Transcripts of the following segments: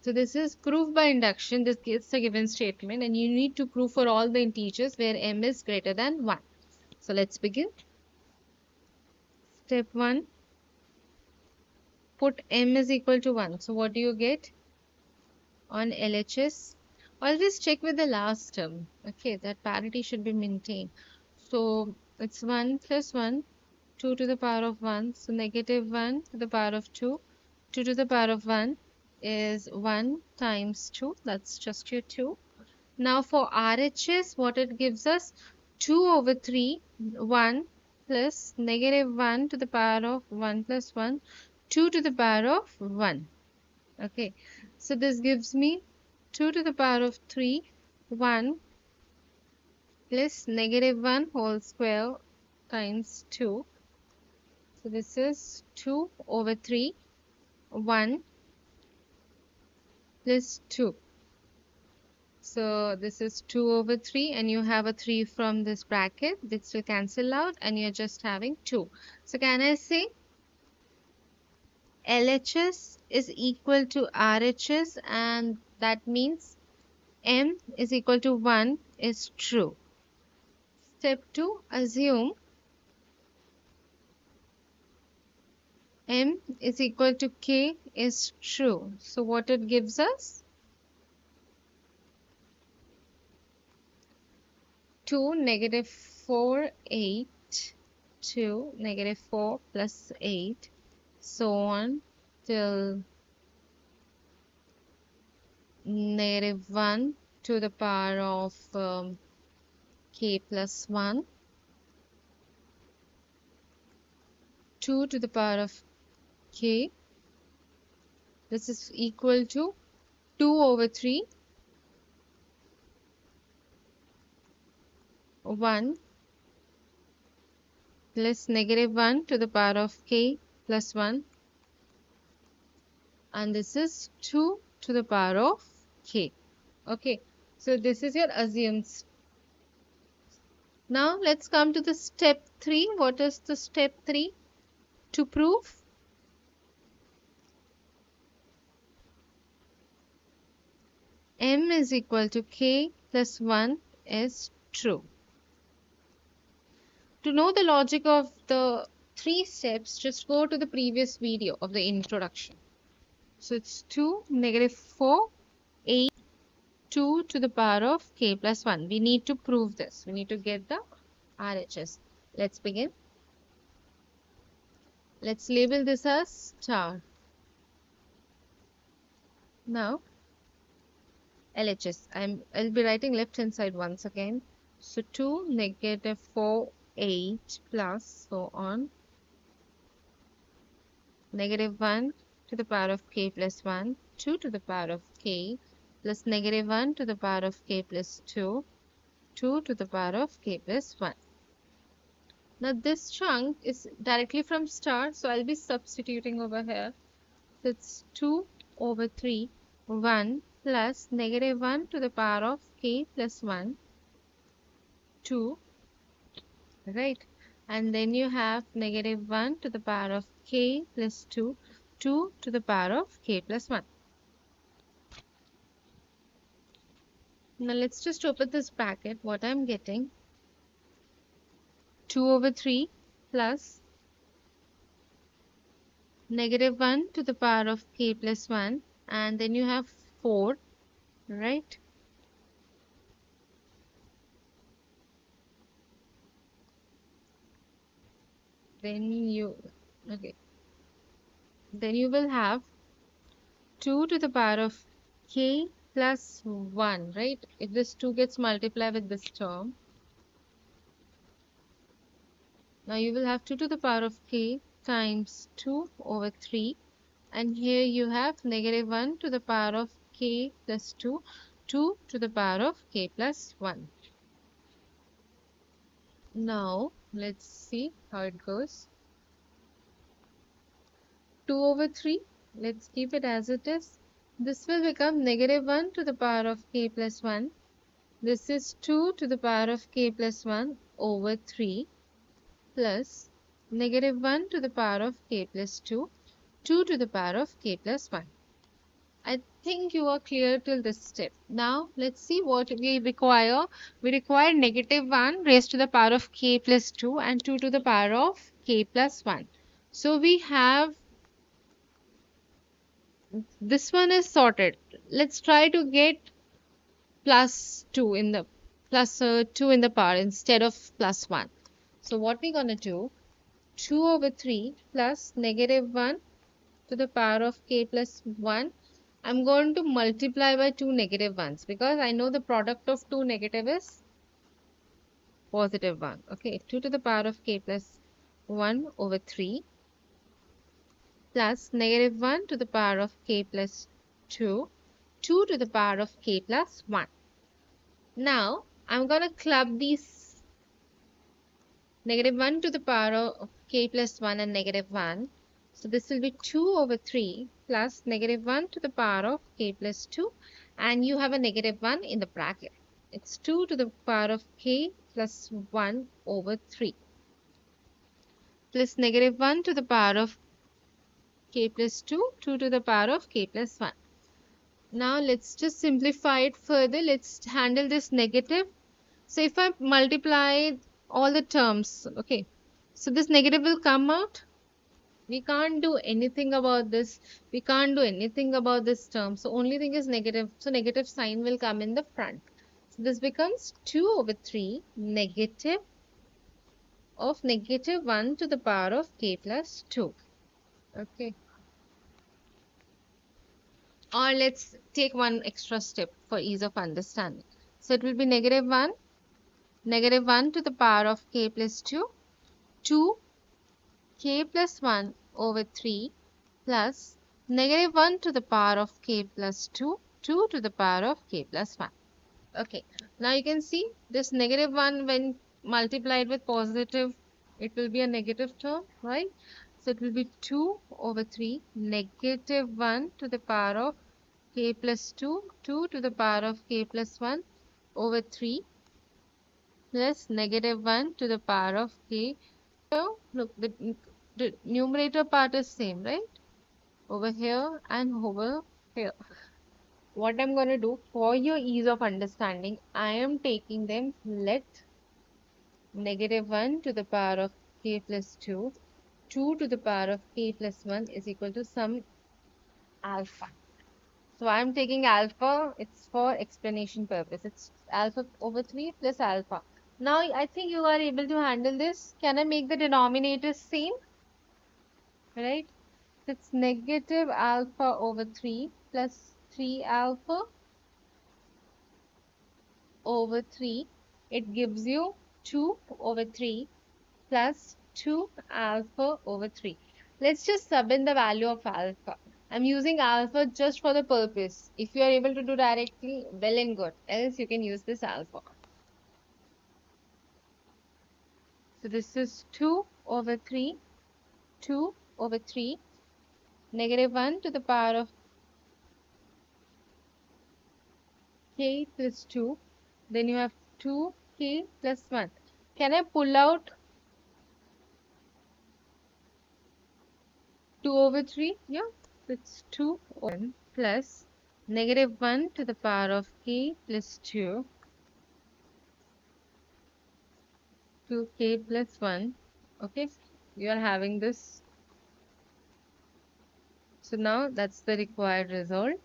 So this is proof by induction. This is a given statement and you need to prove for all the integers where m is greater than 1. So let's begin. Step 1. Put m is equal to 1. So what do you get? On LHS, always check with the last term. Okay, that parity should be maintained. So it's 1 plus 1, 2 to the power of 1. So negative 1 to the power of 2. 2 to the power of 1 is 1 times 2. That's just your 2. Now for RHS, what it gives us? 2 over 3, 1 plus negative 1 to the power of 1 plus 1, 2 to the power of 1. Okay, so this gives me 2 to the power of 3, 1 plus negative 1 whole square times 2. So this is 2 over 3, 1 plus 2. So this is 2 over 3 and you have a 3 from this bracket. This will cancel out and you're just having 2. So can I say LHS is equal to RHS, and that means m is equal to 1 is true. Step 2, assume m is equal to k is true. So what it gives us? 2, negative 4, 8, 2, negative 4 plus 8, so on till negative 1 to the power of k plus 1, 2 to the power of k. This is equal to 2 over 3, 1 plus negative 1 to the power of k plus 1, and this is 2 to the power of k. Okay, so this is your assumes. Now let's come to the step 3. What is the step 3? To prove m is equal to k plus 1 is true. To know the logic of the 3 steps, just go to the previous video of the introduction. So it's 2, negative 4, 8, 2 to the power of k plus 1. We need to prove this. We need to get the RHS. Let's begin. Let's label this as star. Now, LHS. I'll be writing left hand side once again. So 2, negative 4, 8 plus so on. Negative 1 to the power of k plus 1, 2 to the power of k plus negative 1 to the power of k plus 2, 2 to the power of k plus 1. Now this chunk is directly from star, so I'll be substituting over here. So it's 2 over 3, 1 plus negative 1 to the power of k plus 1, 2, right? And then you have negative 1 to the power of k plus 2, 2 to the power of k plus 1. Now let's just open this bracket. What I'm getting, 2 over 3 plus negative 1 to the power of k plus 1, and then you have 4, right? Then you will have 2 to the power of k plus 1, right? If this 2 gets multiplied with this term, now you will have 2 to the power of k times 2 over 3, and here you have negative 1 to the power of k plus 2, 2 to the power of k plus 1. Now let's see how it goes. 2 over 3, let's keep it as it is. This will become negative 1 to the power of k plus 1. This is 2 to the power of k plus 1 over 3 plus negative 1 to the power of k plus 2, 2 to the power of k plus 1. think you are clear till this step. Now let's see what we require. We require -1 raised to the power of k plus 2 and 2 to the power of k plus 1. So we have this one is sorted. Let's try to get plus 2 in the plus 2 in the power instead of plus 1. So what we're going to do, 2 over 3 plus -1 to the power of k plus 1. I'm going to multiply by two negative ones because I know the product of two negative is positive 1. Okay, 2 to the power of k plus 1 over 3 plus -1 to the power of k plus 2, 2 to the power of k plus 1. Now, I'm going to club these -1 to the power of k plus 1 and -1. So this will be 2 over 3 plus -1 to the power of k plus 2, and you have a -1 in the bracket. It's 2 to the power of k plus 1 over 3 plus -1 to the power of k plus 2, 2 to the power of k plus 1. Now let's just simplify it further. Let's handle this negative. So if I multiply all the terms, okay, so this negative will come out. We can't do anything about this. We can't do anything about this term. So only thing is negative. So negative sign will come in the front. So this becomes 2 over 3 negative of -1 to the power of k plus 2. Okay. Or let's take one extra step for ease of understanding. So it will be -1 to the power of k plus 2, 2 k plus 1 over 3 plus -1 to the power of k plus 2, 2 to the power of k plus 1. Okay, now you can see this -1 when multiplied with positive, it will be a negative term, right? So it will be 2 over 3 -1 to the power of k plus 2, 2 to the power of k plus 1 over 3 plus -1 to the power of k. So look, the numerator part is same, right? Over here and over here. What I'm going to do for your ease of understanding, I am taking them, let -1 to the power of k plus 2, 2 to the power of k plus 1 is equal to some alpha. So I'm taking alpha, it's for explanation purpose. It's alpha over 3 plus alpha. Now I think you are able to handle this. Can I make the denominator same? Right? It's negative alpha over 3 plus 3 alpha over 3. It gives you 2 over 3 plus 2 alpha over 3. Let's just sub in the value of alpha. I'm using alpha just for the purpose. If you are able to do directly, well and good. Else you can use this alpha. So this is 2 over 3, 2 over 3, -1 to the power of k plus 2. Then you have 2k plus 1. Can I pull out 2 over 3? Yeah, it's 2 over 1 plus -1 to the power of k plus 2, 2k plus 1. Okay, you are having this. So now that's the required result.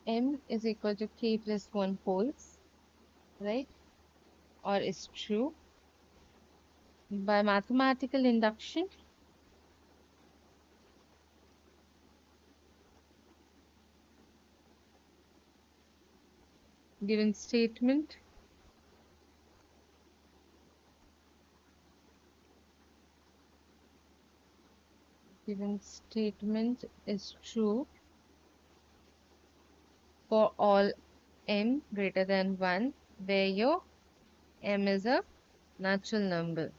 M is equal to k plus 1 wholes, right? Or is true. By mathematical induction, given statement is true for all m greater than 1, where your m is a natural number.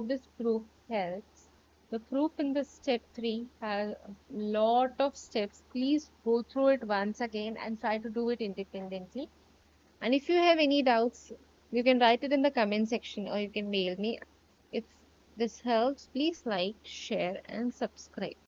This proof helps. The proof in the step 3 has a lot of steps. Please go through it once again and try to do it independently. And if you have any doubts, You can write it in the comment section or you can mail me. If this helps, please like, share, and subscribe.